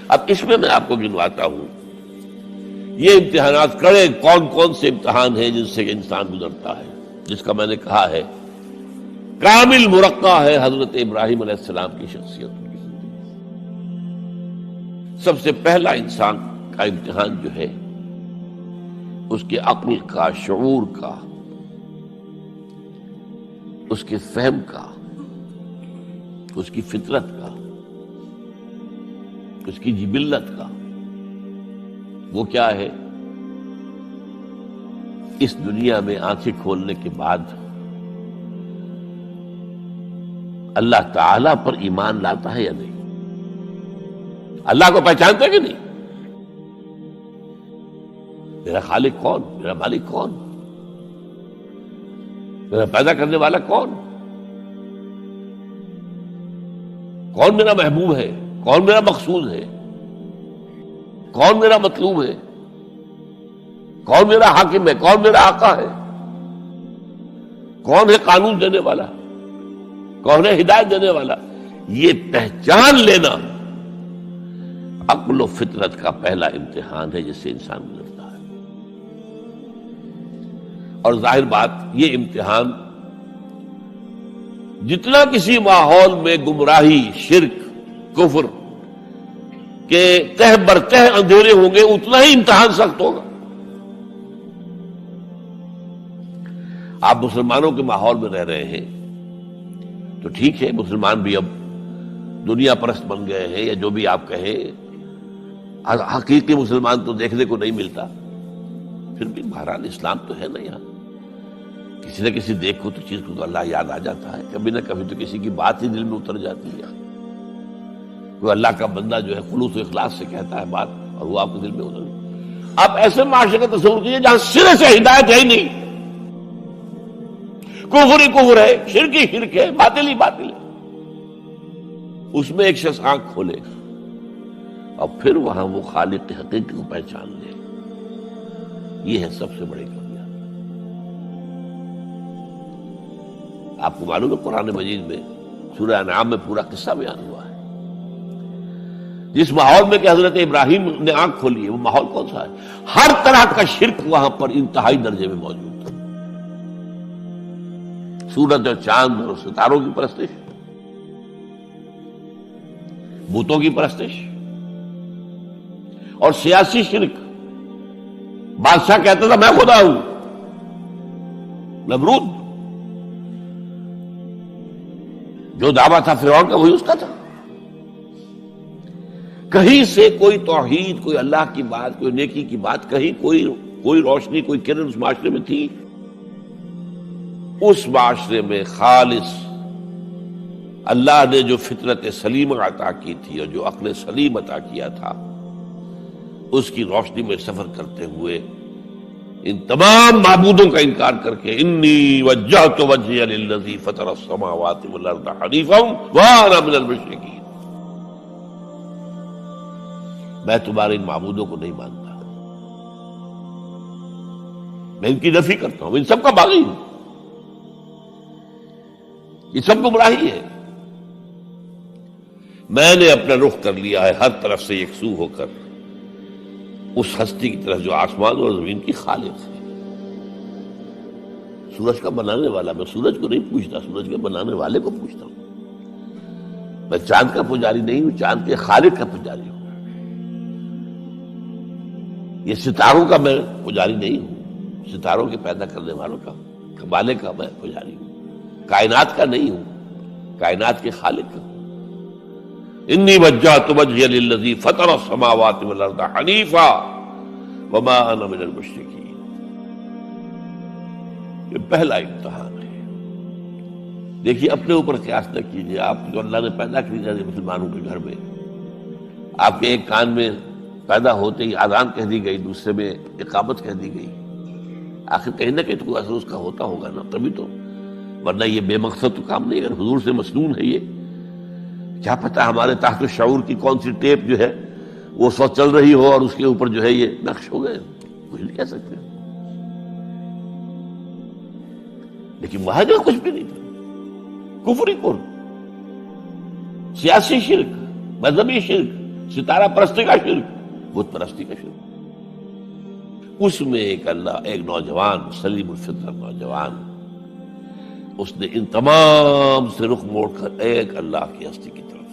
اب اس میں آپ کو گنواتا ہوں یہ امتحانات کڑے کون کون سے امتحان ہیں جن سے انسان گزرتا ہے، جس کا میں نے کہا ہے کامل مرقع ہے حضرت ابراہیم علیہ السلام کی شخصیت کی زندگی۔ سب سے پہلا انسان کا امتحان جو ہے اس کے عقل کا، شعور کا، اس کے فہم کا، اس کی فطرت کا، اس کی جبلت کا، وہ کیا ہے؟ اس دنیا میں آنکھیں کھولنے کے بعد اللہ تعالی پر ایمان لاتا ہے یا نہیں؟ اللہ کو پہچانتا ہے کہ نہیں؟ میرا خالق کون؟ میرا مالک کون؟ میرا پیدا کرنے والا کون؟ کون میرا محبوب ہے؟ کون میرا مقصود ہے؟ کون میرا مطلوب ہے؟ کون میرا حاکم ہے؟ کون میرا آقا ہے؟ کون ہے قانون دینے والا؟ کون ہے ہدایت دینے والا؟ یہ پہچان لینا عقل و فطرت کا پہلا امتحان ہے جس سے انسان گزرتا ہے۔ اور ظاہر بات یہ امتحان جتنا کسی ماحول میں گمراہی، شرک، کفر کے تہ برتہ اندھیرے ہوں گے اتنا ہی امتحان سخت ہوگا۔ آپ مسلمانوں کے ماحول میں رہ رہے ہیں تو ٹھیک ہے، مسلمان بھی اب دنیا پرست بن گئے ہیں یا جو بھی آپ کہیں، حقیقی مسلمان تو دیکھنے کو نہیں ملتا، پھر بھی بہرحال اسلام تو ہے نا یہاں، کسی نہ کسی دیکھ کو تو چیز کو تو اللہ یاد آ جاتا ہے، کبھی نہ کبھی تو کسی کی بات ہی دل میں اتر جاتی ہے، کوئی اللہ کا بندہ جو ہے خلوص و اخلاص سے کہتا ہے بات اور وہ آپ کے دل میں اتر گئی۔ آپ ایسے معاشرے کا تصور کیجیے جہاں سرے سے ہدایت ہے ہی نہیں، کفر ہی کفر ہے، شرک ہی شرک ہے، باطل ہی باطل ہے، اس میں ایک شخص آنکھ کھولے اور پھر وہاں وہ خالق حقیقی کو پہچان لے، یہ ہے سب سے بڑی کامیابی۔ آپ کو معلوم ہے قرآن مجید میں سورہ انعام میں پورا قصہ بیان ہوا ہے، جس ماحول میں کہ حضرت ابراہیم نے آنکھ کھولی ہے وہ ماحول کون سا ہے؟ ہر طرح کا شرک وہاں پر انتہائی درجے میں موجود تھا، سورج اور چاند اور ستاروں کی پرستش، بتوں کی پرستش، اور سیاسی شرک۔ بادشاہ کہتا تھا میں خدا ہوں، نمرود جو دعویٰ تھا فرعون کا وہی اس کا تھا۔ کہیں سے کوئی توحید، کوئی اللہ کی بات، کوئی نیکی کی بات، کہیں کوئی روشنی، کوئی کرن اس معاشرے میں تھی؟ اس معاشرے میں خالص اللہ نے جو فطرت سلیم عطا کی تھی اور جو عقل سلیم عطا کیا تھا، اس کی روشنی میں سفر کرتے ہوئے ان تمام معبودوں کا انکار کر کے انی وجہت وجہی للذی فطر السماوات والارض حنیفا وانا من المشرکین، میں تمہارے ان معبودوں کو نہیں مانتا، میں ان کی نفی کرتا ہوں، ان سب کا باغی ہوں، یہ سب گمراہی ہے، میں نے اپنا رخ کر لیا ہے ہر طرف سے یکسو ہو کر اس ہستی کی طرف جو آسمان اور زمین کی خالق ہے، سورج کا بنانے والا۔ میں سورج کو نہیں پوچھتا، سورج کے بنانے والے کو پوچھتا ہوں۔ میں چاند کا پجاری نہیں ہوں، چاند کے خالق کا پجاری ہوں۔ یہ ستاروں کا میں پجاری نہیں ہوں، ستاروں کے پیدا کرنے والوں کا، کمالے کا میں پجاری ہوں، کائنات کا نہیں ہوں، کائنات کے خالق کا۔ انی وجہت وجہی للذی فطر السماوات والارض حنیفا وما انا من المشرکین۔ یہ پہلا امتحان ہے۔ دیکھیے اپنے اوپر قیاس نہ کیجیے، آپ جو اللہ نے پیدا کیا مسلمانوں کے گھر میں، آپ کے ایک کان میں پیدا ہوتے ہی اذان کہہ دی گئی، دوسرے میں اقامت کہہ دی گئی، آخر کہیں نہ کہیں تو اثر اس کا ہوتا ہوگا نا، تبھی تو، ورنہ یہ بے مقصد تو کام نہیں ہے۔ حضور سے مسنون ہے یہ، کیا پتہ ہمارے تحت الشعور کی کون سی ٹیپ جو ہے وہ اس وقت چل رہی ہو اور اس کے اوپر جو ہے یہ نقش ہو گئے، کچھ نہیں کہہ سکتے۔ لیکن وہاں جو کچھ بھی نہیں تھا، کفر ہی کفر، سیاسی شرک، مذہبی شرک، ستارہ پرستی کا شرک، بت پرستی کا شرک۔ اس میں ایک نوجوان، سلیم الفطر نوجوان، اس نے ان تمام سے رخ موڑ کر ایک اللہ کی ہستی کی طرف۔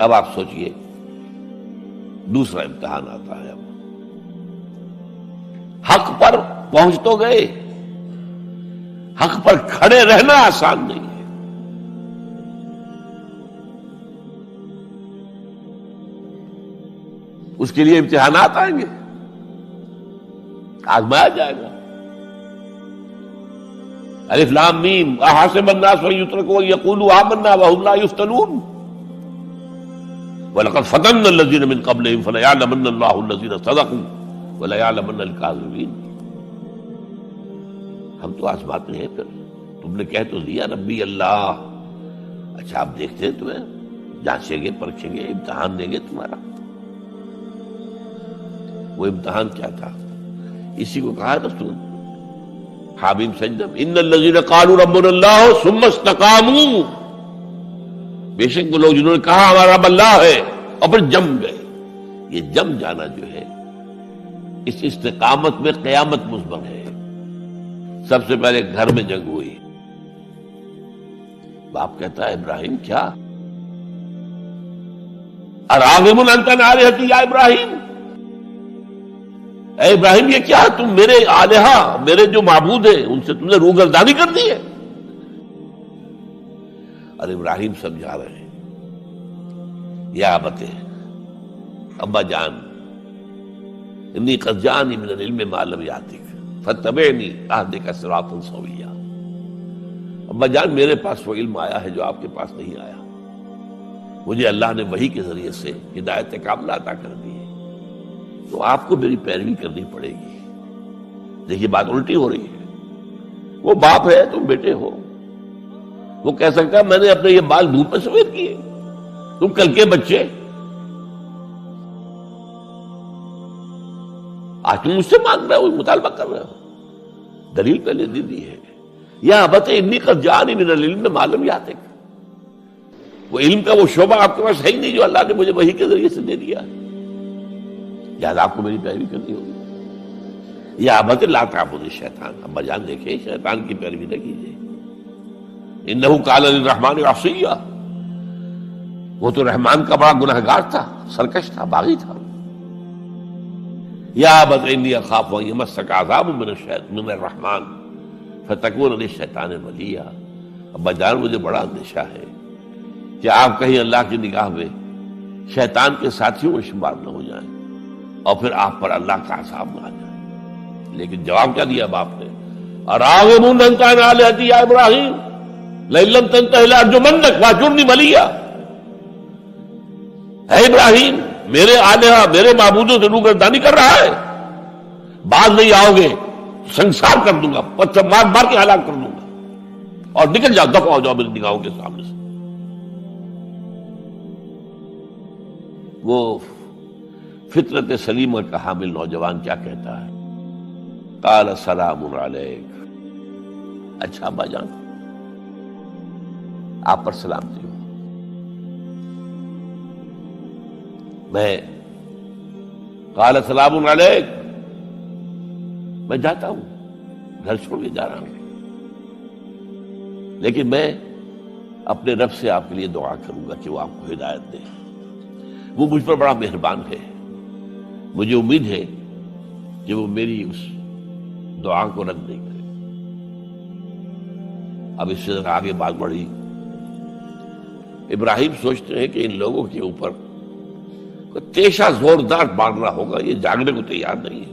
اب آپ سوچئے دوسرا امتحان آتا ہے۔ اب حق پر پہنچ تو گئے، حق پر کھڑے رہنا آسان نہیں ہے۔ اس کے لیے امتحانات آئیں گے، آزمایا جائے گا۔ الف لام میم احسب الناس ان یترکوا ان یقولوا آمنا وهم لا یفتنون وَلَقَدْ فَتَنَّا الَّذِينَ مِنْ قَبْلِهِمْ فَلَيَعْلَمَنَّ اللَّهُ الَّذِينَ صَدَقُوا وَلَيَعْلَمَنَّ الْكَاذِبِينَ۔ ہم تو آزماتے ہیں، پھر تم نے کہہ تو دیا ربی اللہ، اچھا آپ دیکھتے ہیں تمہیں جانچیں گے، پرکھیں گے، امتحان دیں گے تمہارا۔ وہ امتحان کیا تھا؟ اسی کو کہا رسول حامیم سجدہ، ان الذین قالوا ربنا اللہ ثم استقاموا، بے شک وہ لوگ جنہوں نے کہا ہمارا رب اللہ ہے اور پھر جم گئے۔ یہ جم جانا جو ہے اس استقامت میں قیامت مضمر ہے۔ سب سے پہلے گھر میں جنگ ہوئی، باپ کہتا ہے ابراہیم کیا اراغب انت عن آلہتی یا ابراہیم، اے ابراہیم یہ کیا تم میرے آلہہ، میرے جو معبود ہیں ان سے تم نے روگردانی کر دی ہے۔ اور ابراہیم سمجھا رہے ہیں یا ابت، ابا جان انی قد جانی من العلم ما لم یاتک فاتبعنی اہدک صراطا سویا۔ ابا جان میرے پاس وہ علم آیا ہے جو آپ کے پاس نہیں آیا، مجھے اللہ نے وحی کے ذریعے سے ہدایت کاملہ عطا کر دی ہے، تو آپ کو میری پیروی کرنی پڑے گی۔ دیکھیے بات الٹی ہو رہی ہے، وہ باپ ہے تم بیٹے ہو، وہ کہہ سکتا ہے میں نے اپنے یہ بال دھوپ میں سفید کیے، تم کل کے بچے، آج تم مجھ سے مانگ رہے ہو، مطالبہ کر رہے ہو، دلیل پہلے دے دی ہے۔ یا ابت انی قد جانی من العلم ما لم یاتک، وہ علم کا وہ شعبہ آپ کے پاس ہے ہی نہیں جو اللہ نے مجھے وحی کے ذریعے سے دے دیا ہے، لہٰذا آپ کو میری پیروی کرنی ہوگی۔ یا ابت لا تعبد الشیطان، ابا جان دیکھیں شیطان کی پیروی نہ کیجیے، انہ قال للرحمن عصیا، وہ تو رحمان کا بڑا گنہگار تھا، سرکش تھا، باغی تھا۔ یا ابت انی اخاف ان یمسک عذاب من الرحمن فتکون للشیطان ولیا، ابا جان مجھے بڑا اندیشہ ہے کہ آپ کہیں اللہ کی نگاہ میں شیطان کے ساتھیوں میں شمار نہ ہو جائیں اور پھر آپ پر اللہ کا عذاب نہ آ جائے۔ لیکن جواب کیا دیا باپ نے؟ اراغب انت عن آلہتی یا ابراہیم لئن لم تنتہ لارجمنک واہجرنی ملیا، اے ابراہیم میرے آلہہ، میرے معبودوں سے روگردانی کر رہا ہے، باز نہیں آؤ گے سنسار کر دوں گا، پتھر مار مار کے ہلاک کر دوں گا، اور نکل جاؤ، دفع ہو جاؤ میری نگاہوں کے سامنے سے۔ وہ فطرت سلیمہ کا حامل نوجوان کیا کہتا ہے؟ قال سلام علیک، اچھا ابا جان آپ پر سلامتی ہو، میں قال سلام علیک، میں جاتا ہوں، گھر چھوڑ کے جا رہا ہوں، لیکن میں اپنے رب سے آپ کے لیے دعا کروں گا کہ وہ آپ کو ہدایت دے، وہ مجھ پر بڑا مہربان ہے، مجھے امید ہے کہ وہ میری اس دعا کو رد نہیں کرے۔ اب اس سے آگے بات بڑھی، ابراہیم سوچتے ہیں کہ ان لوگوں کے اوپر کوئی تیشہ زوردار مارنا ہوگا، یہ جاگنے کو تیار نہیں ہے۔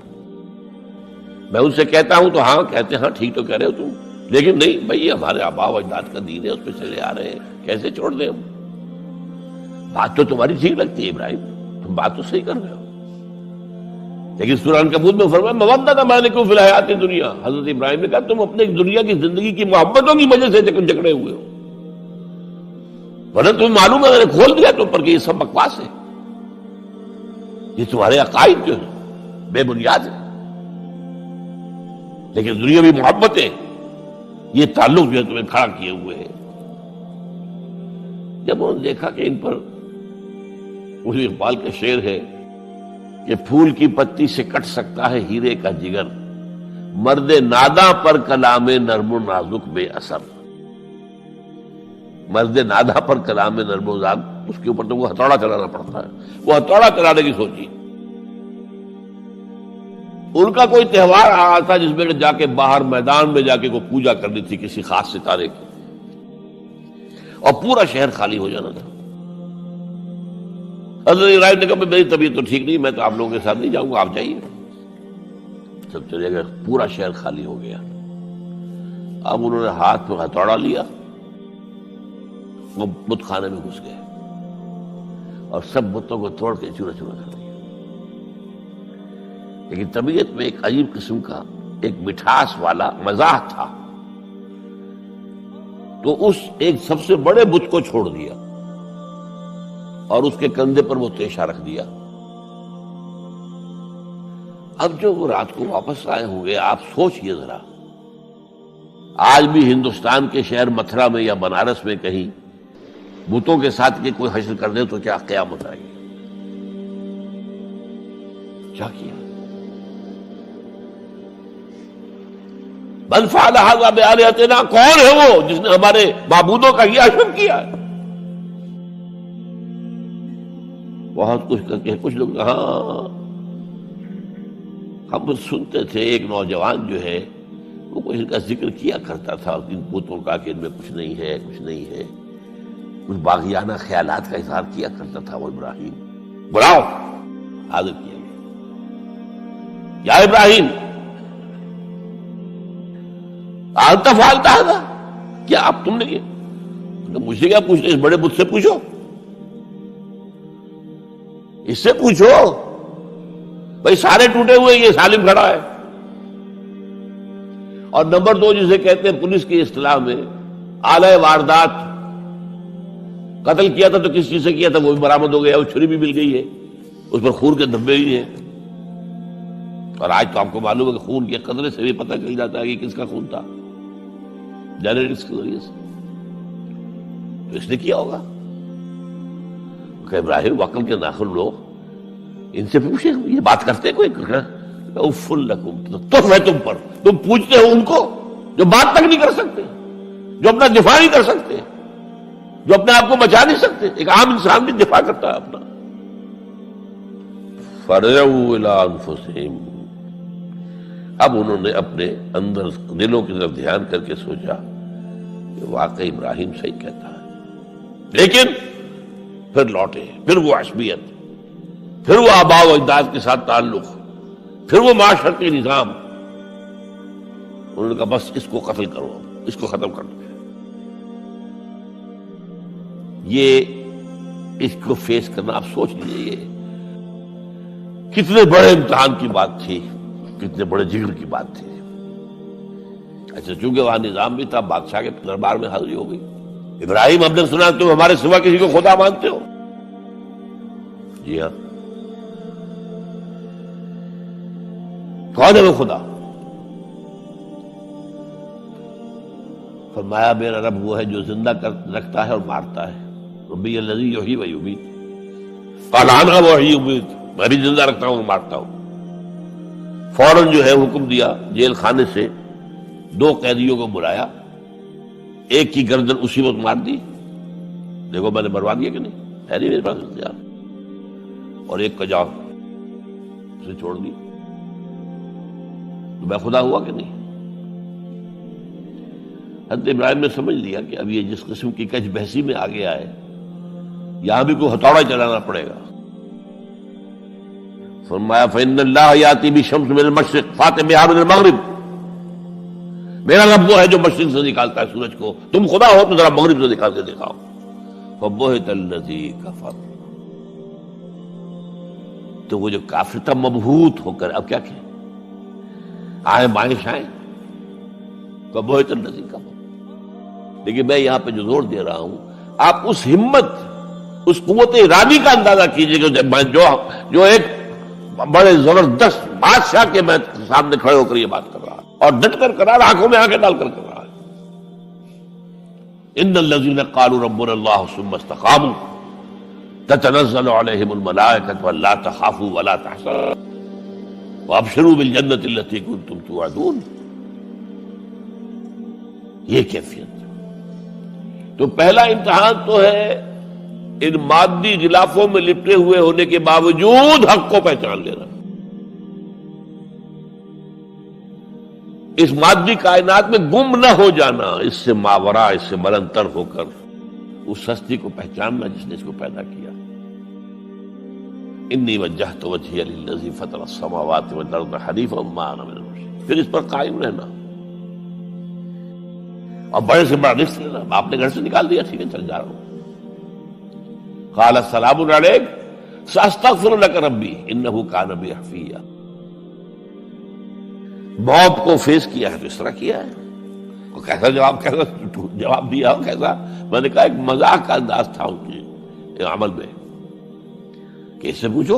میں ان سے کہتا ہوں تو ہاں کہتے ہیں، ہاں ٹھیک تو کہہ رہے ہو تم، لیکن نہیں بھائی یہ ہمارے آباء و اجداد کا دین ہے، اس پہ چلے آ رہے ہیں، کیسے چھوڑ دیں ہم؟ بات تو تمہاری ٹھیک لگتی ہے ابراہیم، تم بات تو صحیح کر رہے ہو، لیکن سورہ عنکبوت میں فرمایا مودۃ بینکم فی الحیات الدنیا، حضرت ابراہیم نے کہا تم اپنے دنیا کی زندگی کی محبتوں کی وجہ سے جھگڑے ہوئے ہو، ورنہ تمہیں معلوم ہے میں نے کھول دیا تم پر کہ یہ سب بکواس ہے، یہ تمہارے عقائد جو ہیں بے بنیاد ہے، لیکن دنیاوی محبتیں یہ تعلق جو ہے تمہیں کھڑا کیے ہوئے ہیں۔ جب انہوں نے دیکھا کہ ان پر اسی اقبال کا شعر ہے کہ پھول کی پتی سے کٹ سکتا ہے ہیرے کا جگر، مرد ناداں پر کلام نرم و نازک بے اثر۔ مرد ناداں پر کلام نرم و نازک، اس کے اوپر تو وہ ہتھوڑا چلانا پڑتا ہے، وہ ہتھوڑا چلانے کی سوچی۔ ان کا کوئی تہوار آ رہا تھا جس میں جا کے باہر میدان میں جا کے کوئی پوجا کرنی تھی کسی خاص ستارے کی، اور پورا شہر خالی ہو جانا تھا۔ حضرت ابراہیم نے کہا میری طبیعت تو ٹھیک نہیں، میں تو آپ لوگوں کے ساتھ نہیں جاؤں گا، آپ جائیے۔ سب چلے گئے، پورا شہر خالی ہو گیا۔ اب انہوں نے ہاتھ میں ہتھوڑا لیا، وہ بت خانے میں گھس گئے اور سب بتوں کو توڑ کے چورا چورا کر دیا۔ لیکن طبیعت میں ایک عجیب قسم کا ایک مٹھاس والا مزاح تھا، تو اس ایک سب سے بڑے بت کو چھوڑ دیا اور اس کے کندھے پر وہ تیشہ رکھ دیا۔ اب جو وہ رات کو واپس آئے ہوں گے، آپ سوچئے ذرا، آج بھی ہندوستان کے شہر متھرا میں یا بنارس میں کہیں بتوں کے ساتھ کے کوئی حشر کر دے تو کیا قیامت آئے گی؟ کیا کیا؟ من فعل ھذا بآلہتنا، کون ہے وہ جس نے ہمارے معبودوں کا یہ حشر کیا ہے؟ بہت کچھ کر کے کچھ لوگ، ہاں ہم سنتے تھے ایک نوجوان جو ہے وہ کوئی ان کا ذکر کیا کرتا تھا ان بتوں کا کہ ان میں کچھ نہیں ہے، کچھ نہیں ہے، کچھ باغیانہ خیالات کا اظہار کیا کرتا تھا وہ ابراہیم۔ بلاؤ، حاضر کیا گیا، یا ابراہیم انت فعلت ھذا، کیا اب تم نے کیا؟ مجھ سے کیا پوچھتے، اس بڑے بت سے پوچھو، اس سے پوچھو، بھائی سارے ٹوٹے ہوئے، یہ سالم کھڑا ہے۔ اور نمبر 2 جسے کہتے ہیں پولیس کی اصطلاح میں آلہ واردات، قتل کیا تھا تو کس چیز سے کیا تھا وہ بھی برآمد ہو گیا، وہ چھری بھی مل گئی ہے، اس پر خون کے دھبے بھی ہیں، اور آج تو آپ کو معلوم ہے کہ خون کے قطرے سے بھی پتہ چل جاتا ہے کہ کس کا خون تھا، جینیٹکس کے ذریعے سے۔ تو اس نے کیا ہوگا کہ ابراہیم وکل کے ناخن لو، ان سے پوچھے، یہ بات کرتے کوئی؟ اف لکم، تم ہے تم پر، تم پوچھتے ہو ان کو جو بات تک نہیں کر سکتے، جو اپنا دفاع نہیں کر سکتے، جو اپنے آپ کو بچا نہیں سکتے۔ ایک عام انسان بھی دفاع کرتا ہے اپنا۔ فرجعوا الی انفسہم، اب انہوں نے اپنے اندر دلوں کی طرف دھیان کر کے سوچا کہ واقعی ابراہیم صحیح کہتا ہے، لیکن پھر لوٹے، پھر وہ عصبیت، پھر وہ آباء و اجداد کے ساتھ تعلق، پھر وہ معاشرتی نظام۔ انہوں نے کہا بس اس کو قتل کرو، اس کو ختم کر دو۔ یہ اس کو فیس کرنا، آپ سوچ لیجیے یہ کتنے بڑے امتحان کی بات تھی، کتنے بڑے جگر کی بات تھی۔ اچھا چونکہ وہاں نظام بھی تھا، بادشاہ کے دربار میں حاضری ہو گئی۔ ابراہیم ہم نے سنا تم ہمارے سوا کسی کو خدا مانتے ہو؟ جی ہاں، کون ہے وہ خدا؟ فرمایا میرا رب وہ ہے جو زندہ رکھتا ہے اور مارتا ہے، ربی الذی یحیی و یمیت، قال انا احیی و امیت، میں بھی زندہ رکھتا ہوں اور مارتا ہوں۔ فوراً جو ہے حکم دیا، جیل خانے سے 2 قیدیوں کو بلایا، ایک کی گردن اسی وقت مار دی، دیکھو میں نے مروا دیا کہ نہیں، ہے نہیں میرے پاس اختیار، اور ایک کا جاؤ اسے چھوڑ دی، تو میں خدا ہوا کہ نہیں؟ حضرت ابراہیم نے سمجھ لیا کہ اب یہ جس قسم کی کچھ بحثی میں آگے آئے، یہاں بھی کوئی ہتھوڑا چلانا پڑے گا۔ فرمایا فإن اللہ یاتی بالشمس من المشرق فأت بہا من المغرب، میرا رب وہ ہے جو مشرق سے نکالتا ہے سورج کو، تم خدا ہو تو ذرا مغرب سے نکال کے دکھاؤ۔ فبہت الذی کفر، تو وہ جو کافر تھا مبہوت ہو کر اب کیا کہ آئے بائیں شائیں، فبہت الذی کفر۔ لیکن میں یہاں پہ جو زور دے رہا ہوں، آپ اس ہمت، اس قوت ارادی کا اندازہ کیجئے کہ جو ایک بڑے زبردست بادشاہ کے میں سامنے کھڑے ہو کر یہ بات کر رہا ہے، اور ڈٹ کر کر رہا، آنکھوں میں آنکھیں ڈال کر کر رہا ہے۔ ان الذین قالوا ربنا اللہ ثم استقاموا تتنزل علیہم الملائکۃ الا تخافوا ولا تحزنوا وابشروا بالجنۃ التي کنتم توعدون. یہ کیفیت. تو پہلا امتحان تو ہے ان مادی غلافوں میں لپٹے ہوئے ہونے کے باوجود حق کو پہچان لینا. اس مادی کائنات میں گم نہ ہو جانا، اس سے ماورا، اس سے بلندتر ہو کر اس ہستی کو پہچاننا جس نے اس کو پیدا کیا. انی وجہت وجہی للذی فطر السماوات والارض حنیفا وما انا من المشرکین. پھر اس پر قائم رہنا اور بڑے سے بڑا رزق لینا. آپ نے گھر سے نکال دیا، ٹھیک ہے چل جا رہا ہوں. قال السلام علیک ساستغفر لک ربی انہ کان بی حفیہ. موت کو فیس کیا ہے تو اس طرح کیا ہے. وہ کیسا جواب دیا ہو کیسا. میں نے کہا ایک مذاق کا انداز تھا ان کے عمل میں کہ اس سے پوچھو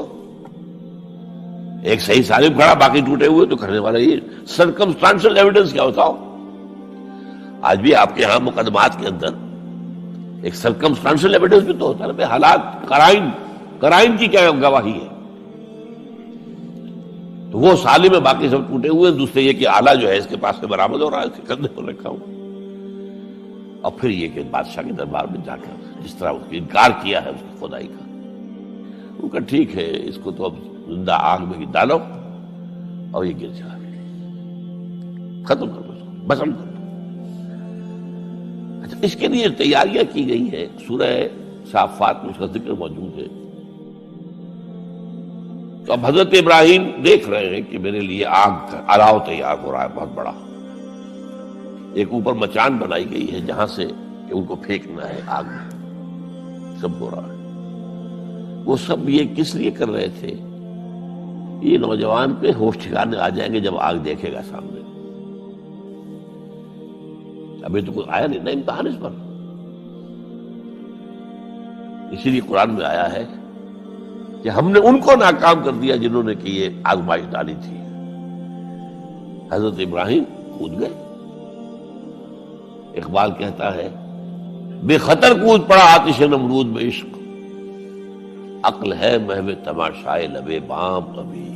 ایک صحیح سالم کھڑا باقی ٹوٹے ہوئے تو کرنے والا یہ سرکمسٹانشل ایویڈنس کیا ہوتا ہو. آج بھی آپ کے ہاں مقدمات کے اندر ایک سرکمسٹانشل ایویڈنس بھی تو ہوتا ہے نا. حالات قرائن کی کیا گواہی ہے. تو وہ سالم میں باقی سب ٹوٹے ہوئے. دوسرے یہ کہ آلہ جو ہے اس کے پاس سے برآمد ہو رہا ہے، اس کے کندھے پر رکھا ہوں. اور پھر یہ کہ بادشاہ کے دربار میں جا کر جس طرح اس کا انکار کیا ہے اس کی خدائی کا. ان کا ٹھیک ہے اس کو تو اب زندہ آگ میں ڈالو اور یہ گر جائے، ختم کر دو، بسم کر دو. اچھا اس کے لیے تیاریاں کی گئی ہیں. سورہ صافات میں اس کا ذکر موجود ہے. تو اب حضرت ابراہیم دیکھ رہے ہیں کہ میرے لیے آگ کا الاؤ تیار ہو رہا ہے بہت بڑا. ایک اوپر مچان بنائی گئی ہے جہاں سے کہ ان کو پھینکنا ہے آگ میں. سب ہو رہا ہے. وہ سب یہ کس لیے کر رہے تھے؟ یہ نوجوان پہ ہوش ٹھکانے آ جائیں گے جب آگ دیکھے گا سامنے. ابھی تو کوئی آیا نہیں نا امتحان اس پر. اسی لیے قرآن میں آیا ہے کہ ہم نے ان کو ناکام کر دیا جنہوں نے کہ یہ آزمائش ڈالی تھی. حضرت ابراہیم کود گئے. اقبال کہتا ہے بے خطر کود پڑا آتش نمرود میں عشق، عقل ہے محو تماشائے لبے بام ابھی.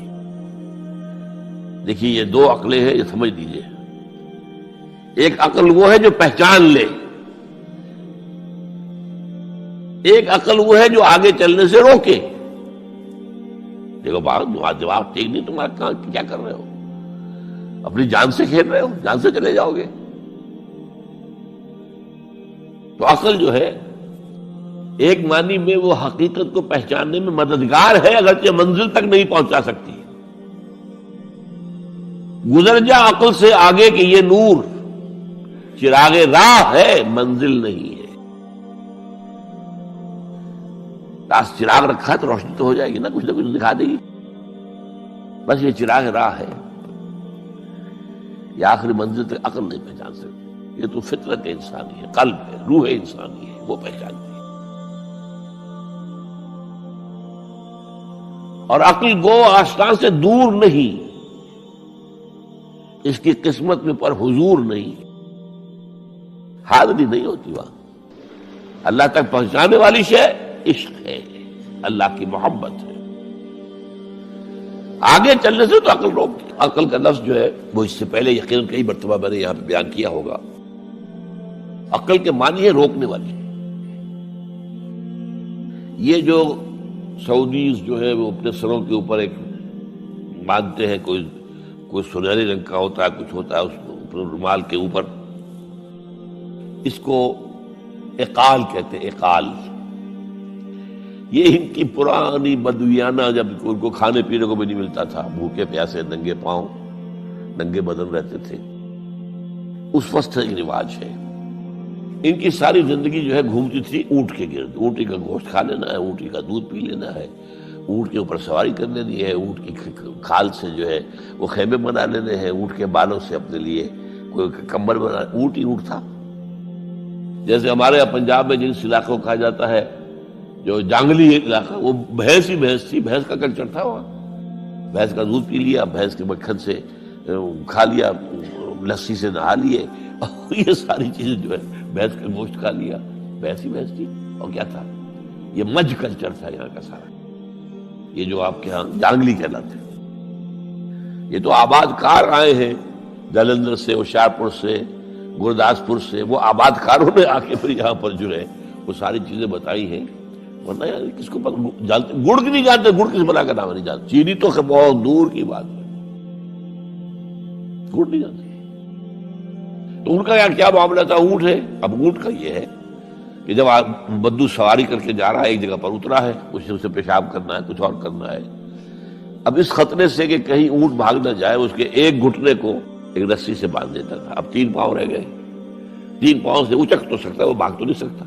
دیکھیے یہ دو عقلیں ہیں، یہ سمجھ لیجیے. ایک عقل وہ ہے جو پہچان لے، ایک عقل وہ ہے جو آگے چلنے سے روکے. دیکھو جواب ٹھیک نہیں، تمہارا کیا کر رہے ہو؟ اپنی جان سے کھیل رہے ہو، جان سے چلے جاؤ گے. تو عقل جو ہے ایک معنی میں وہ حقیقت کو پہچاننے میں مددگار ہے، اگرچہ منزل تک نہیں پہنچا سکتی. گزر جا عقل سے آگے کہ یہ نور چراغ راہ ہے، منزل نہیں ہے. پاس چراغ رکھا ہے تو روشنی تو ہو جائے گی نا کچھ دکھا دے گی. بس یہ چراغ راہ ہے، یہ آخری منزل تک عقل نہیں پہچان سکتی. یہ تو فطرت انسانی ہے، قلب ہے، روح انسانی ہے، وہ پہچانتی ہے. اور عقل گو آستان سے دور نہیں، اس کی قسمت میں پر حضور نہیں، حاضری نہیں ہوتی وہاں. اللہ تک پہنچانے والی شے عشق ہے، اللہ کی محبت ہے. آگے چلنے سے تو عقل روکتی. عقل کا لفظ جو ہے وہ اس سے پہلے یقیناً کئی مرتبہ میں نے یہاں پہ بیان کیا ہوگا. عقل کے معنی ہے روکنے والی. یہ جو سعودیز جو ہے وہ اپنے سروں کے اوپر ایک باندھتے ہیں، کوئی سنہری رنگ کا ہوتا ہے، کچھ ہوتا ہے اس کو رومال کے اوپر. اس کو اقال کہتے ہیں، اقال. یہ ان کی پرانی بدویانہ، جب ان کو کھانے پینے کو بھی نہیں ملتا تھا، بھوکے پیاسے ننگے پاؤں ننگے بدن رہتے تھے، اس وقت ایک رواج ہے. ان کی ساری زندگی جو ہے گھومتی تھی اونٹ کے گرد. اونٹی کا گوشت کھا لینا ہے، اونٹی کا دودھ پی لینا ہے، اونٹ کے اوپر سواری کر لینی ہے، اونٹ کی کھال سے جو ہے وہ خیمے بنا لینے ہیں، اونٹ کے بالوں سے اپنے لیے کوئی کمبل بنا. اونٹ ہی اونٹ تھا. جیسے ہمارے یہاں پنجاب میں جس علاقوں کو کہا جاتا ہے جو جانگلی علاقہ، وہ بھینس ہی بھینس تھی، بھینس کا کلچر تھا وہاں. بھینس کا دودھ پی لیا، بھینس کے مکھن سے کھا لیا، لسی سے نہا لیے، اور یہ ساری چیزیں جو ہے بھینس کا گوشت کھا لیا. بھینس ہی بھینس تھی. اور کیا تھا؟ یہ مج کلچر تھا یہاں کا سارا، یہ جو آپ کے ہاں جانگلی کہلاتے ہیں، یہ تو آباد کار آئے ہیں جلندھر سے، ہوشیارپور سے، گرداسپور سے، وہ آباد کاروں نے آ کے پھر یہاں پر جو ہے وہ ساری چیزیں بتائی ہیں، ورنہ یار کس کو جانتے، گڑ کی نہیں جانتے، گڑ کس بنا کا نام نہیں جانتے، چینی تو بہت دور کی بات ہے، گڑ نہیں جانتے۔ تو ان کا کیا معاملہ تھا؟ اونٹ ہے۔ اب اونٹ کا یہ ہے کہ جب بدو سواری کر کے جا رہا ہے، ایک جگہ پر اترا ہے، اسے پیشاب کرنا ہے، کچھ اور کرنا ہے، اب اس خطرے سے کہ کہیں اونٹ بھاگ نہ جائے، اس کے ایک گھٹنے کو ایک رسی سے باندھ دیتا تھا۔ اب 3 پاؤں رہ گئے، 3 پاؤں سے اچک تو سکتا ہے، وہ بھاگ تو نہیں سکتا،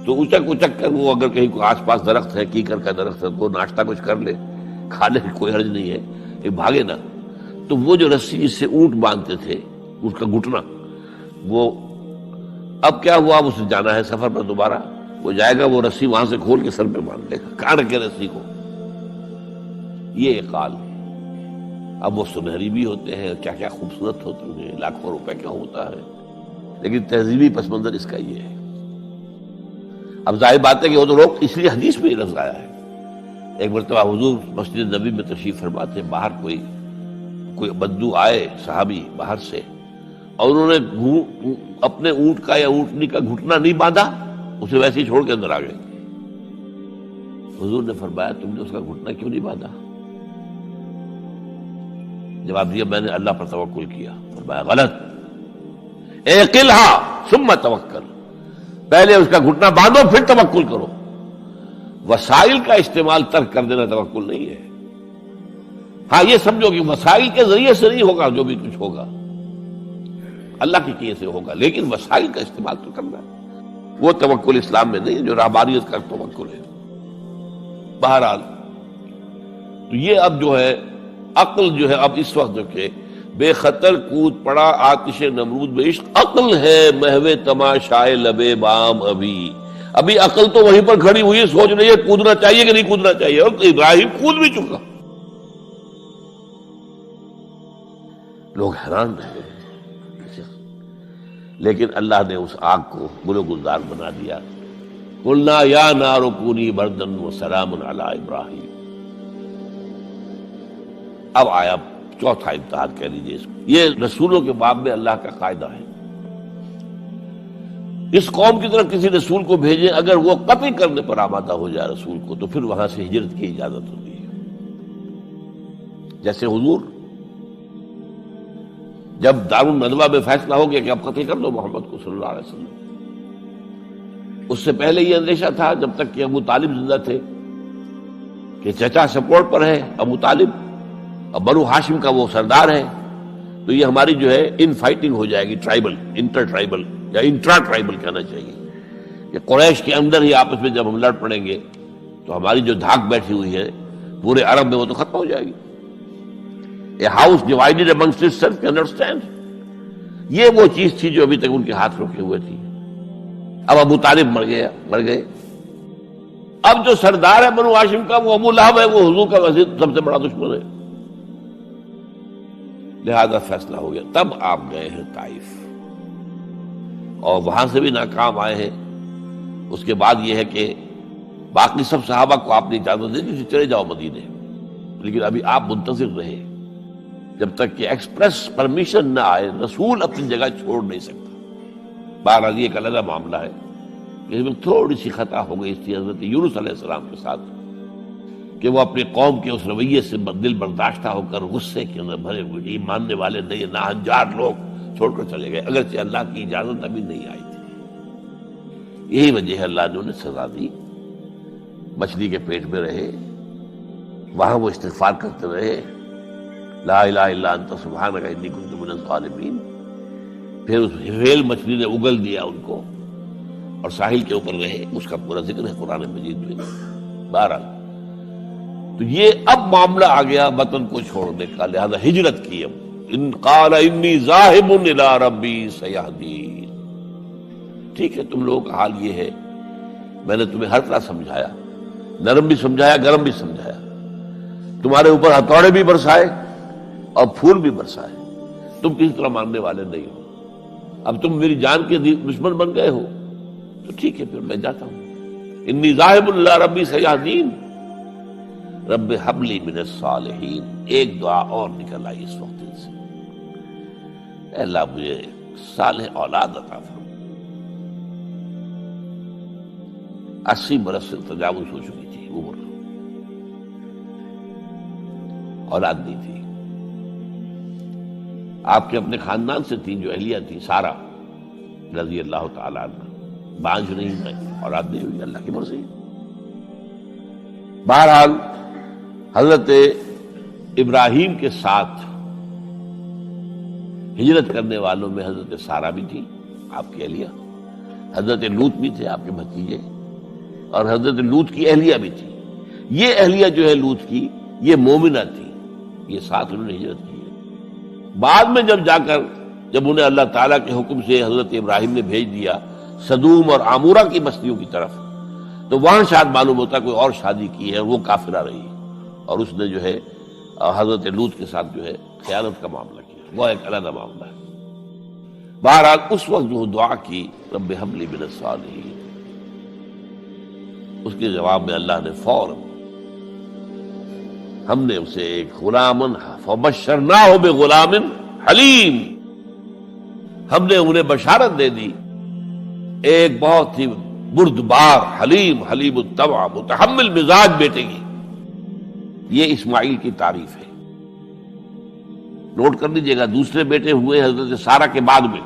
تو اچک کر وہ اگر کہیں آس پاس درخت ہے، کیکر کا درخت ہے، وہ ناشتہ کچھ کر لے، کھانے کی کوئی حرج نہیں ہے، ایک بھاگے نا۔ تو وہ جو رسی جس سے اونٹ باندھتے تھے، اس کا گھٹنا، وہ اب کیا ہوا؟ اب اسے جانا ہے سفر پر دوبارہ، وہ جائے گا، وہ رسی وہاں سے کھول کے سر پہ باندھ لے گا، کاٹ کے رسی کو۔ یہ اقال، اب وہ سنہری بھی ہوتے ہیں، کیا کیا خوبصورت ہوتے ہیں، لاکھوں روپے کا ہوتا ہے، لیکن تہذیبی پس منظر اس کا یہ ہے۔ اب ظاہر بات ہے کہ وہ تو لوگ، اس لیے حدیث میں یہ لفظ آیا ہے۔ ایک مرتبہ حضور مسجد نبی میں تشریف فرما تھے، باہر کوئی بدو آئے صحابی باہر سے، اور انہوں نے اپنے اونٹ کا یا اونٹنی کا گھٹنا نہیں باندھا، اسے ویسے ہی چھوڑ کے اندر آ گئے۔ حضور نے فرمایا تم نے اس کا گھٹنا کیوں نہیں باندھا؟ جواب دیا میں نے اللہ پر توکل کیا۔ فرمایا غلط، اعقلھا ثم توکل، پہلے اس کا گھٹنا باندھو پھر توکل کرو۔ وسائل کا استعمال ترک کر دینا توکل نہیں ہے۔ ہاں یہ سمجھو کہ وسائل کے ذریعے سے نہیں ہوگا، جو بھی کچھ ہوگا اللہ کی کیے سے ہوگا، لیکن وسائل کا استعمال تو کرنا ہے، وہ توکل اسلام میں نہیں، جو رہبانیت کا توکل ہے۔ بہرحال تو یہ اب جو ہے عقل جو ہے، اب اس وقت جو کہ بے خطر کود پڑا آتش نمرود میں عشق، عقل ہے محو تماشائے لبے بام، ابھی عقل تو وہیں پر کھڑی ہوئی سوچ رہی ہے کودنا چاہیے کہ نہیں کودنا چاہیے، اور ابراہیم کود بھی چکا۔ لوگ حیران رہے، لیکن اللہ نے اس آگ کو گل و گلزار بنا دیا۔ قلنا یا نار کونی بردا وسلام علی ابراہیم۔ اب آیا چوتھا امتحان کہہ لیجیے اس کو، یہ رسولوں کے باب میں اللہ کا قاعدہ ہے، اس قوم کی طرف کسی رسول کو بھیجیں، اگر وہ قتل کرنے پر آمادہ ہو جائے رسول کو، تو پھر وہاں سے ہجرت کی اجازت ہوتی ہے۔ جیسے حضور جب دارالندوہ میں فیصلہ ہو گیا کہ اب قتل کر دو محمد کو صلی اللہ علیہ وسلم، اس سے پہلے یہ اندیشہ تھا جب تک کہ ابو طالب زندہ تھے کہ چچا سپورٹ پر ہے ابو طالب، اب بنو ہاشم کا وہ سردار ہے، تو یہ ہماری جو ہے ان فائٹنگ ہو جائے گی، ٹرائبل، انٹر ٹرائبل یا انٹرا ٹرائبل کہنا چاہیے، کہ قریش کے اندر ہی آپس میں جب ہم لڑ پڑیں گے تو ہماری جو دھاک بیٹھی ہوئی ہے پورے عرب میں وہ تو ختم ہو جائے گی۔ A house divided amongst itself can understand، یہ وہ چیز تھی جو ابھی تک ان کے ہاتھ روکے ہوئے تھی۔ اب ابو طالب مر گئے، اب جو سردار ہے بنو ہاشم کا وہ ابو لہب ہے، وہ حضور کا سب سے بڑا دشمن ہے، لہذا فیصلہ ہو گیا۔ تب آپ گئے ہیں طائف، اور وہاں سے بھی ناکام آئے ہیں۔ اس کے بعد یہ ہے کہ باقی سب صحابہ کو آپ نے اجازت دی کہ چلے جاؤ مدینے، لیکن ابھی آپ منتظر رہے جب تک کہ ایکسپریس پرمیشن نہ آئے، رسول اپنی جگہ چھوڑ نہیں سکتا۔ بہرحال یہ ایک الگ معاملہ ہے، اس میں تھوڑی سی خطا ہو گئی تھی حضرت یونس علیہ السلام کے ساتھ، کہ وہ اپنی قوم کے اس رویے سے دل برداشتہ ہو کر غصے کے اندر بھرے ہوئے، یہ ماننے والے نہیں، ناہنجار لوگ چھوڑ کر چلے گئے، اگرچہ اللہ کی اجازت ابھی نہیں آئی تھی۔ یہی وجہ ہے اللہ نے انہیں سزا دی، مچھلی کے پیٹ میں رہے، وہاں وہ استغفار کرتے رہے، لا الہ الا انت سبحانک انی کنت من الظالمین۔ پھر اس ویل مچھلی نے اگل دیا ان کو، اور ساحل کے اوپر رہے، اس کا پورا ذکر ہے قرآن مجید میں۔ بہرحال تو یہ اب معاملہ آ گیا وطن کو چھوڑنے کا، لہذا ہجرت کی۔ اب ان قال انی ذاہب الی ربی سیہدین، ٹھیک ہے تم لوگوں کا حال یہ ہے، میں نے تمہیں ہر طرح سمجھایا، نرم بھی سمجھایا، گرم بھی سمجھایا، تمہارے اوپر ہتھوڑے بھی برسائے اور پھول بھی برسائے، تم کسی طرح ماننے والے نہیں ہو، اب تم میری جان کے دشمن بن گئے ہو، تو ٹھیک ہے پھر میں جاتا ہوں، انی ذاہب اللہ ربی سیہدین رب ہب لی من الصالحین. ایک دعا اور نکل آئی اس وقت سے، اے اللہ مجھے صالح اولاد عطا فرما. 80 برس سے تجاوز ہو چکی تھی عمر، اولاد نہیں تھی. آپ کے اپنے خاندان سے تھی جو اہلیہ تھی سارہ رضی اللہ تعالیٰ عنہ، بانجھ نہیں گئی، اولاد نہیں ہوئی، اللہ کی مرضی. بہرحال حضرت ابراہیم کے ساتھ ہجرت کرنے والوں میں حضرت سارہ بھی تھی آپ کی اہلیہ، حضرت لوط بھی تھے آپ کے بھتیجے، اور حضرت لوط کی اہلیہ بھی تھی. یہ اہلیہ جو ہے لوط کی، یہ مومنہ تھی، یہ ساتھ انہوں نے ہجرت کی ہے. بعد میں جب انہیں اللہ تعالیٰ کے حکم سے حضرت ابراہیم نے بھیج دیا سدوم اور عامورہ کی بستیوں کی طرف، تو وہاں شاید معلوم ہوتا کوئی اور شادی کی ہے، وہ کافرہ رہی، اور اس نے جو ہے حضرت لوط کے ساتھ جو ہے خیانت کا معاملہ کیا. وہ ایک علیحدہ معاملہ ہے. بہرحال اس وقت جو دعا کی رب ہب لی من الصالحین، اس کے جواب میں اللہ نے فوراً ہم نے اسے ایک غلامن فبشرناہ بغلام حلیم، ہم نے انہیں بشارت دے دی ایک بہت ہی بردبار حلیم الطبع متحمل مزاج بیٹے کی. یہ اسماعیل کی تعریف ہے. نوٹ کر لیجیے گا، دوسرے بیٹے ہوئے حضرت سارہ کے بعد میں،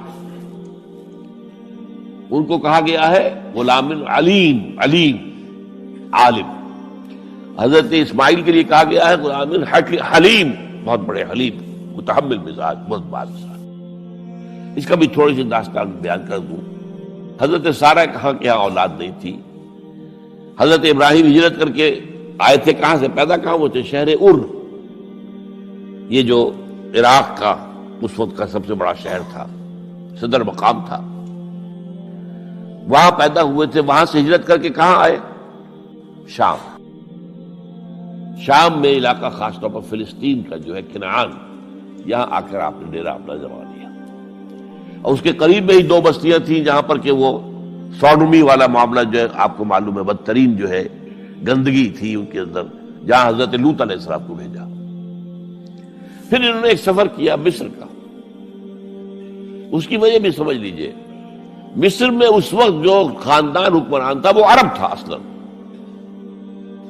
ان کو کہا گیا ہے غلام علیم عالم. حضرت اسماعیل کے لیے کہا گیا ہے غلام حلیم، بہت بڑے حلیم، متحمل مزاج، بہت بادشاہ. اس کا بھی تھوڑی سی داستان بیان کر دوں. حضرت سارہ کہاں کہ یہاں اولاد نہیں تھی. حضرت ابراہیم ہجرت کر کے آئے تھے، کہاں سے پیدا کہاں ہوئے تھے؟ شہر یہ جو عراق کا اس وقت کا سب سے بڑا شہر تھا، صدر مقام تھا، وہاں پیدا ہوئے تھے. وہاں سے ہجرت کر کے کہاں آئے؟ شام میں علاقہ، خاص طور پر فلسطین کا جو ہے کنعان، یہاں آ کر آپ نے ڈیرا اپنا جما لیا. اور اس کے قریب میں ہی 2 بستیاں تھیں جہاں پر کہ وہ سوڈومی والا معاملہ جو ہے آپ کو معلوم ہے، بدترین جو ہے گندگی تھی ان کے اندر، جہاں حضرت لوط علیہ السلام کو بھیجا. پھر انہوں نے ایک سفر کیا مصر کا. اس کی وجہ بھی سمجھ لیجئے، مصر میں اس وقت جو خاندان حکمران تھا وہ عرب تھا اصلا،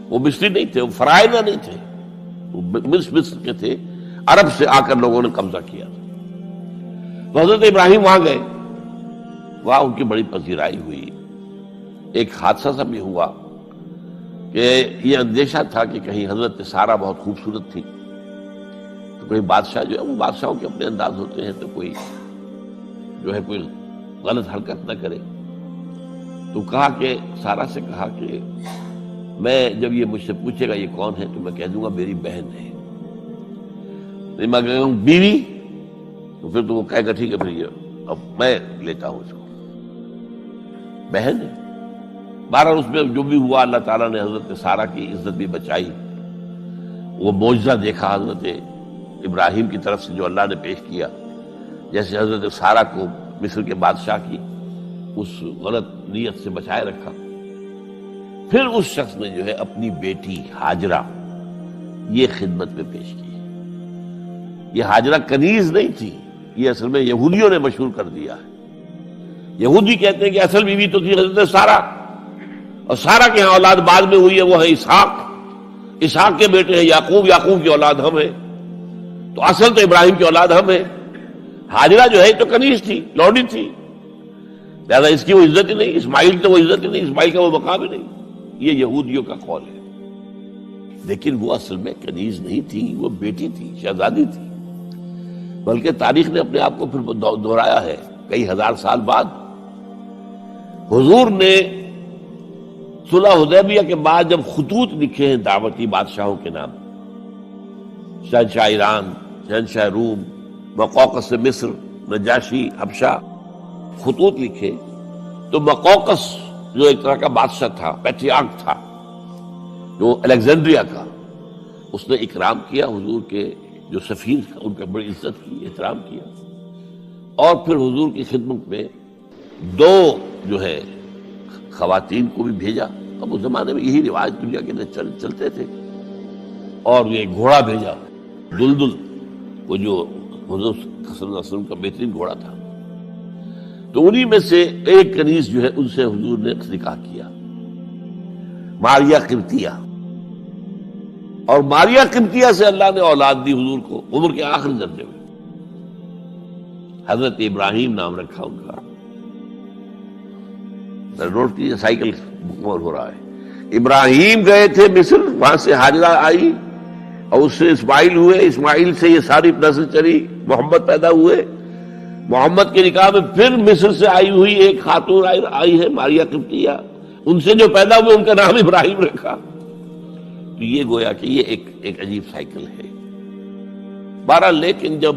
وہ مصری نہیں تھے، وہ فرائضہ نہیں تھے، وہ مصر کے تھے، عرب سے آ کر لوگوں نے قبضہ کیا. تو حضرت ابراہیم وہاں گئے، وہاں ان کی بڑی پذیرائی ہوئی. ایک حادثہ سا بھی ہوا کہ یہ اندیشہ تھا کہ کہیں حضرت سارہ بہت خوبصورت تھی، تو کوئی بادشاہ جو ہے، وہ بادشاہوں کے اپنے انداز ہوتے ہیں، تو کوئی جو ہے کوئی غلط حرکت نہ کرے. تو کہا کہ سارہ سے کہا کہ میں جب یہ مجھ سے پوچھے گا یہ کون ہے تو میں کہہ دوں گا میری بہن ہے. نہیں میں کہوں گا بیوی، تو پھر تو وہ کہے گا ٹھیک ہے پھر یہ اب میں لیتا ہوں اس کو، بہن ہے. بہرحال اس میں جو بھی ہوا، اللہ تعالیٰ نے حضرت سارہ کی عزت بھی بچائی. وہ معجزہ دیکھا حضرت ابراہیم کی طرف سے جو اللہ نے پیش کیا، جیسے حضرت سارہ کو مصر کے بادشاہ کی اس غلط نیت سے بچائے رکھا. پھر اس شخص نے جو ہے اپنی بیٹی ہاجرہ یہ خدمت میں پیش کی. یہ ہاجرہ کنیز نہیں تھی، یہ اصل میں یہودیوں نے مشہور کر دیا ہے. یہودی کہتے ہیں کہ اصل بیوی تو تھی حضرت سارہ، اور سارہ کے ہاں اولاد بعد میں ہوئی ہے، وہ ہے اسحاق کے بیٹے ہیں یعقوب کی اولاد ہم ہیں. تو اصل تو ابراہیم کی اولاد ہم ہیں. ہاجرہ جو ہے تو کنیز تھی، لوڈی تھی، لہذا اس کی وہ عزت ہی نہیں. اسماعیل تو وہ عزت ہی نہیں، اسماعیل کا وہ مقام ہی نہیں. یہ یہودیوں کا قول ہے. لیکن وہ اصل میں کنیز نہیں تھی، وہ بیٹی تھی، شہزادی تھی. بلکہ تاریخ نے اپنے آپ کو پھر دہرایا ہے کئی ہزار سال بعد. حضور نے صلح حدیبیہ کے بعد جب خطوط لکھے ہیں دعوتی بادشاہوں کے نام، شہنشاہ ایران، شہنشاہ روم، مقوقس مصر، نجاشی حبشہ، خطوط لکھے، تو مقوقس جو ایک طرح کا بادشاہ تھا، پیٹریارک تھا، جو الیگزینڈریا کا، اس نے اکرام کیا حضور کے جو سفیر تھا، ان کا بڑی عزت کی، احترام کیا. اور پھر حضور کی خدمت میں 2 جو ہے خواتین کو بھی بھیجا اب اس زمانے میں یہی رواج دنیا کے اندر چلتے تھے. اور یہ گھوڑا بھیجا دلدل، وہ جو حضور صلی اللہ علیہ وسلم کا بہترین گھوڑا تھا. تو انہی میں سے ایک کنیز جو ہے ان سے حضور نے نکاح کیا، ماریہ قبطیہ. اور ماریہ قبطیہ سے اللہ نے اولاد دی حضور کو عمر کے آخری درجے میں. حضرت ابراہیم نام رکھا ان کا. نوٹ کیجیے، سائیکل مکمل ہو رہا ہے. ابراہیم گئے تھے مصر، وہاں سے ہاجرہ آئی اور اس سے اسماعیل ہوئے، اسماعیل سے یہ ساری نسل چلی، محمد پیدا ہوئے. محمد کے نکاح میں پھر مصر سے آئی ہوئی ایک خاتون آئی ہے ماریہ قبطیہ، ان سے جو پیدا ہوئے ان کا نام ابراہیم رکھا. تو یہ گویا کہ یہ ایک عجیب سائیکل ہے. بہرحال لیکن جب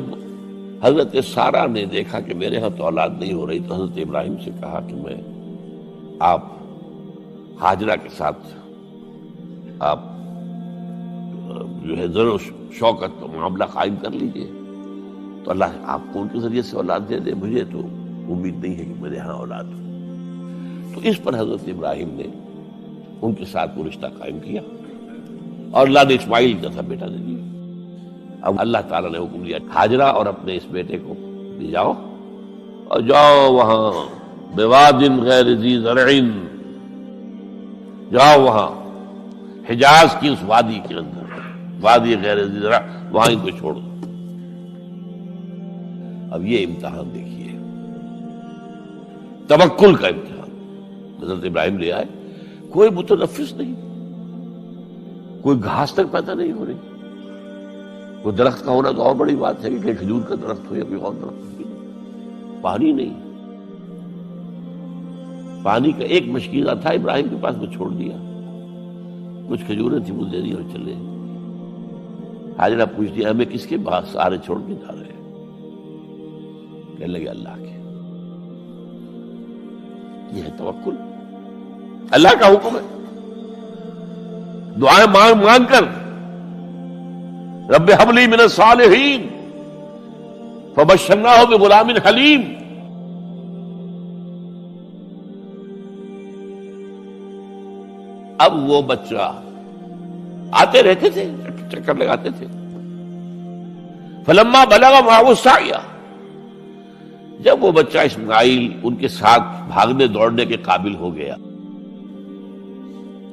حضرت سارہ نے دیکھا کہ میرے ہاں تو اولاد نہیں ہو رہی، تو حضرت ابراہیم سے کہا کہ میں آپ ہاجرہ کے ساتھ آپ جو ہے ذر و شوقت معاملہ قائم کر لیجئے، تو اللہ آپ کو ان کے ذریعے سے اولاد دے دے. مجھے تو امید نہیں ہے کہ میرے ہاں اولاد ہو. تو اس پر حضرت ابراہیم نے ان کے ساتھ وہ رشتہ قائم کیا اور اللہ نے اسماعیل جیسا بیٹا دے دیا. اب اللہ تعالیٰ نے حکم دیا ہاجرہ اور اپنے اس بیٹے کو لے جاؤ اور جاؤ وہاں بواد غیر ذی زرع، جاؤ وہاں حجاز کی اس وادی کے اندر، وادی غیر ذی زرع، وہاں ان کو چھوڑ دو. اب یہ امتحان دیکھیے، توکل کا امتحان. حضرت ابراہیم لے آئے، کوئی متنفس نہیں، کوئی گھاس تک پیدا نہیں ہو رہی. کوئی درخت کا ہونا تو اور بڑی بات ہے کہ کوئی کھجور کا درخت ہو یا کوئی اور درخت ہو. پانی نہیں، پانی کا ایک مشکیزہ تھا ابراہیم کے پاس، وہ چھوڑ دیا. کچھ کھجوریں تھی وہ دے دی اور چلے. حاجرہ پوچھتی ہمیں کس کے پاس سارے چھوڑ کے جا رہے ہیں؟ کہنے لگے اللہ کے. یہ ہے توکل، اللہ کا حکم ہے. دعائیں مانگ مانگ کر رب ہب لی من الصالحین فبشرناہ بغلام حلیم. اب وہ بچہ آتے رہتے تھے، چکر لگاتے تھے. فلما بلغ معه السعی، جب وہ بچہ اسماعیل ان کے ساتھ بھاگنے دوڑنے کے قابل ہو گیا،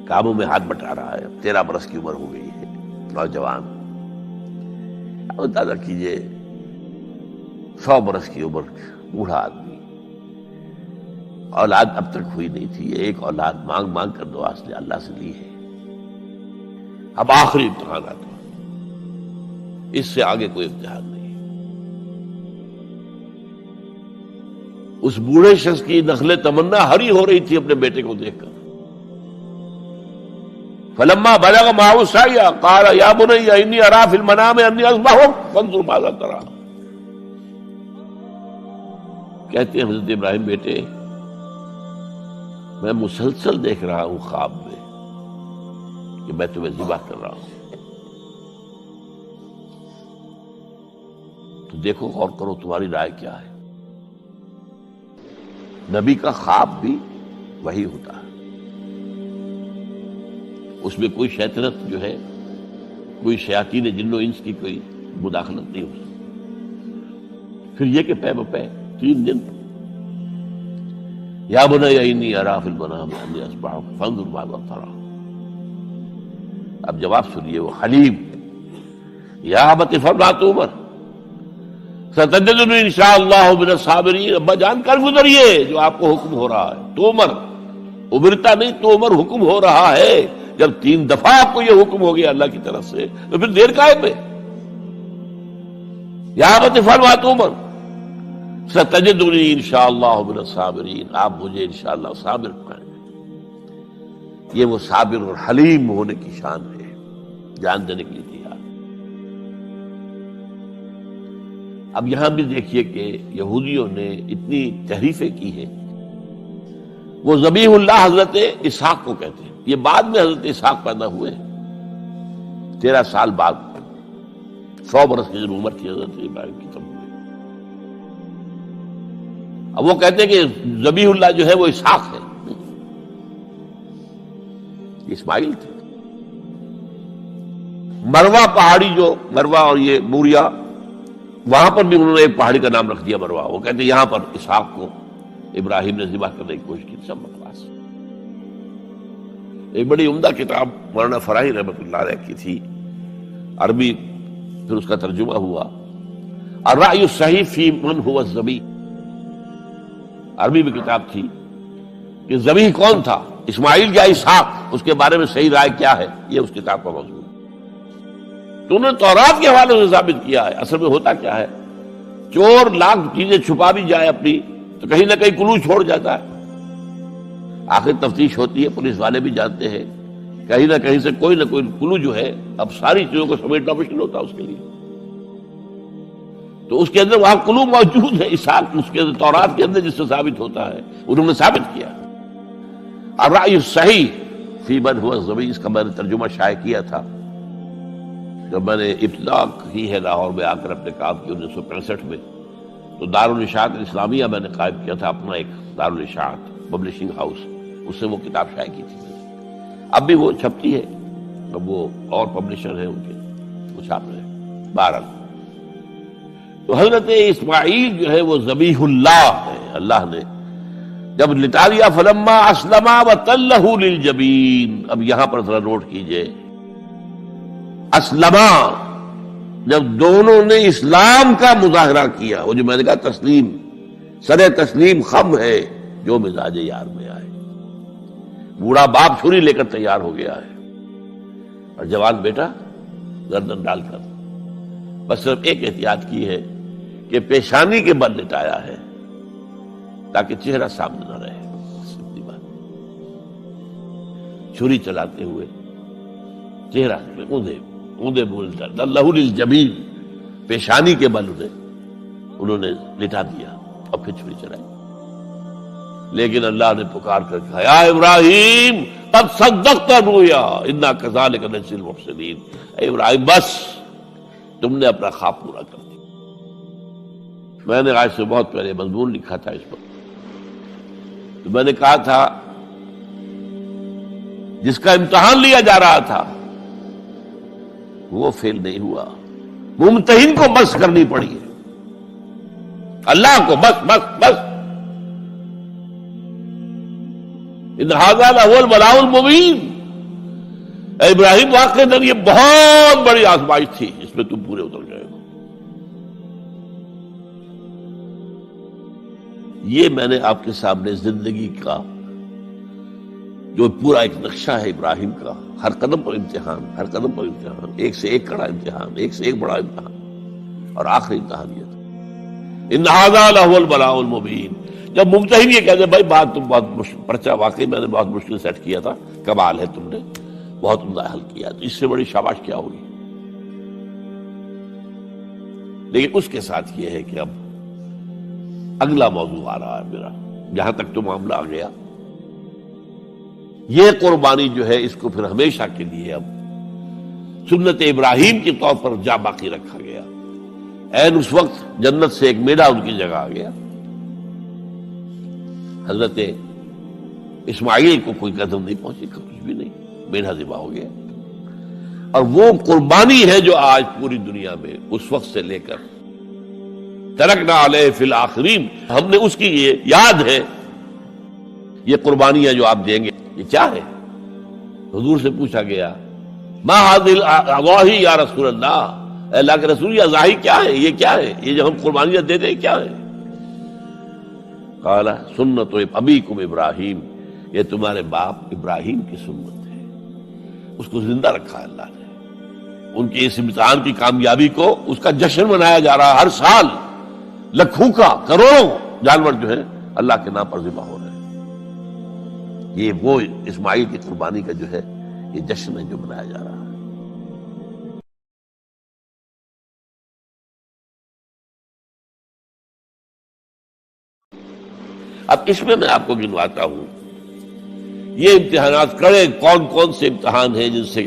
کاموں میں ہاتھ بٹا رہا ہے، 13 برس کی عمر ہو گئی ہے، نوجوان. اب اندازہ کیجئے 100 برس کی عمر، بوڑھا آدمی، اولاد اب تک ہوئی نہیں تھی. ایک اولاد مانگ مانگ کر دعا سے اللہ سے لی ہے. اب آخری امتحان آتا، اس سے آگے کوئی امتحان نہیں. اس بوڑھے شخص کی نخل تمنا ہری ہو رہی تھی اپنے بیٹے کو دیکھ کر. فلما بلغ معه السعی قال یا بنی انی اری فی المنام انی اذبحک فانظر ماذا تری. کہتے ہیں حضرت ابراہیم بیٹے، میں مسلسل دیکھ رہا ہوں خواب میں کہ میں تمہیں ذبح کر رہا ہوں. تو دیکھو، غور کرو، تمہاری رائے کیا ہے؟ نبی کا خواب بھی وہی ہوتا ہے، اس میں کوئی شیطنت جو ہے، کوئی شیاطین جن و انس کی کوئی مداخلت نہیں ہو سکتی. پھر یہ کہ پے بپے 3 دن، یا بنی انی اری فی المنام انی اذبحک فانظر ماذا تری. اب جواب سنیے، وہ حلیم، یا ابت افعل ما تؤمر ستجدنی انشاءاللہ من الصابرین. ابا جان کر گزریے جو آپ کو حکم ہو رہا ہے. تومر ابرتا نہیں، تومر حکم ہو رہا ہے. جب 3 دفعہ آپ کو یہ حکم ہو گیا اللہ کی طرف سے، تو پھر دیر کاہے پہ؟ یا ابت افعل ما تؤمر ستجدنی انشاءاللہ من الصابرین. آپ مجھے انشاءاللہ صابر پائیں گے. یہ وہ صابر اور حلیم ہونے کی شان ہے، جان دینے کے لیے تیار. اب یہاں بھی دیکھیے کہ یہودیوں نے اتنی تحریفیں کی ہیں. وہ ذبیح اللہ حضرت اسحاق کو کہتے ہیں. یہ بعد میں حضرت اسحاق پیدا ہوئے، 13 سال بعد، 100 برس کی عمر تھی حضرت ابراہیم کی تب ہوئی. اب وہ کہتے ہیں کہ ذبیح اللہ جو ہے وہ اسحاق ہے. یہ اسماعیل تھے۔ مروا پہاڑی جو مروا اور یہ موریا، وہاں پر بھی انہوں نے ایک پہاڑی کا نام رکھ دیا مروا۔ وہ کہتے ہیں یہاں پر اسحاق کو ابراہیم نے ذبح کرنے کی کوشش کی، سب بکواس۔ ایک بڑی عمدہ کتاب مولانا فراہی رحمۃ اللہ علیہ کی تھی، عربی، پھر اس کا ترجمہ ہوا، الرأی الصحیح فی من هو الذبیح۔ عربی میں کتاب تھی کہ ذبیح کون تھا، اسماعیل یا اسحاق، اس کے بارے میں صحیح رائے کیا ہے، یہ اس کتاب کا موضوع ہے۔ تو انہوں نے تورات کے حوالے سے ثابت کیا ہے۔ اصل میں ہوتا کیا ہے، چور لاکھ چیزیں چھپا بھی جائے اپنی تو کہیں نہ کہیں کلو چھوڑ جاتا ہے۔ آخر تفتیش ہوتی ہے، پولیس والے بھی جانتے ہیں کہیں نہ کہیں سے کوئی نہ کوئی کلو جو ہے، اب ساری چیزوں کو سمیٹنا مشکل ہوتا ہے اس کے لیے، تو اس کے اندر وہاں کلو موجود ہے، اسحاق اس کے اندر تورات کے اندر جس سے ثابت ہوتا ہے، انہوں نے ثابت کیا۔ الرأی الصحیح فی من هو الذبیح، اس کا میں نے ترجمہ شائع کیا تھا جب میں نے ابتدا کی ہے لاہور میں آ کر اپنے کام کی 1965 میں، تو دارالاشاعت اسلامیہ میں نے قائم کیا تھا اپنا ایک دارالاشاعت پبلشنگ ہاؤس، اس سے وہ کتاب شائع کی تھی۔ اب بھی وہ چھپتی ہے، اب وہ اور پبلشر ہیں ان کے، وہ چھاپ رہے ہیں۔ بہرحال تو حضرت اسماعیل جو ہے وہ ذبیح اللہ ہے، اللہ نے جب لٹا لیا، فلما اسلما وتلہ للجبین۔ اب یہاں پر ذرا نوٹ کیجئے، اسلما، جب دونوں نے اسلام کا مظاہرہ کیا، وہ جو میں نے کہا تسلیم، سر تسلیم خم ہے جو مزاج یار میں آئے۔ بوڑھا باپ چھری لے کر تیار ہو گیا ہے اور جوان بیٹا گردن ڈال کر بس صرف ایک احتیاط کی ہے کہ پیشانی کے بل لٹایا ہے تاکہ چہرہ سامنے نہ رہے۔ اتنی بات، چھری چلاتے ہوئے چہرہ اوندا بولتا اللہ للجبین، پیشانی کے بل انہوں نے لٹا دیا اور پھر چھری چلائی۔ لیکن اللہ نے پکار کر کہا، یا ابراہیم قد صدقت الرؤیا انا کذالک نجزی المحسنین۔ اے ابراہیم بس تم نے اپنا خواب پورا کر دیا۔ میں نے آج سے بہت پہلے مضمون لکھا تھا اس پر، تو میں نے کہا تھا جس کا امتحان لیا جا رہا تھا وہ فیل نہیں ہوا، ممتحن کو بس کرنی پڑی ہے، اللہ کو بس بس بس۔ ان ھذا لہو البلاء المبین۔ اے ابراہیم واقعی یہ بہت بڑی آزمائش تھی، اس میں تم پورے اتر گئے ہو۔ یہ میں نے آپ کے سامنے زندگی کا جو پورا ایک نقشہ ہے ابراہیم کا، ہر قدم پر امتحان، ہر قدم پر امتحان، ایک سے ایک کڑا امتحان، ایک سے ایک بڑا امتحان، اور آخری امتحان یہ تھا، ان ھذا لہو البلاء المبین۔ جب ممتحن یہ کہتے بھائی بات تم بہت پرچہ واقعی میں نے بہت مشکل سیٹ کیا تھا، کمال ہے تم نے بہت عمدہ حل کیا، تو اس سے بڑی شاباش کیا ہوگی۔ لیکن اس کے ساتھ یہ ہے کہ اب اگلا موضوع آ رہا ہے میرا، جہاں تک تو معاملہ آ گیا، یہ قربانی جو ہے اس کو پھر ہمیشہ کے لیے اب سنت ابراہیم کے طور پر جا باقی رکھا گیا۔ عین اس وقت جنت سے ایک میڑا ان کی جگہ آ گیا، حضرت اسماعیل کو کوئی قدم نہیں پہنچی، کچھ بھی نہیں، میڑا ذبح ہو گیا۔ اور وہ قربانی ہے جو آج پوری دنیا میں اس وقت سے لے کر ترکنا علیہ فی الآخرین، ہم نے اس کی یہ یاد ہے، یہ قربانیاں جو آپ دیں گے یہ کیا ہے؟ حضور سے پوچھا گیا ما ھذی الاضاحی یا رسول اللہ، اے اللہ کے رسول یہ اضاحی کیا ہے، یہ کیا ہے، یہ جو ہم قربانیاں دیتے ہیں کیا ہے؟ قال سنت ابیکم ابراہیم، یہ تمہارے باپ ابراہیم کی سنت ہے۔ اس کو زندہ رکھا ہے اللہ نے، ان کے اس امتحان کی کامیابی کو، اس کا جشن منایا جا رہا ہے ہر سال، لاکھوں کا کروڑوں جانور جو ہے اللہ کے نام پر ذبح ہو رہے ہیں۔ یہ وہ اسماعیل کی قربانی کا جو ہے یہ جشن ہے جو منایا جا رہا ہے۔ اب اس میں آپ کو گنواتا ہوں یہ امتحانات کڑے کون کون سے امتحان ہیں جن سے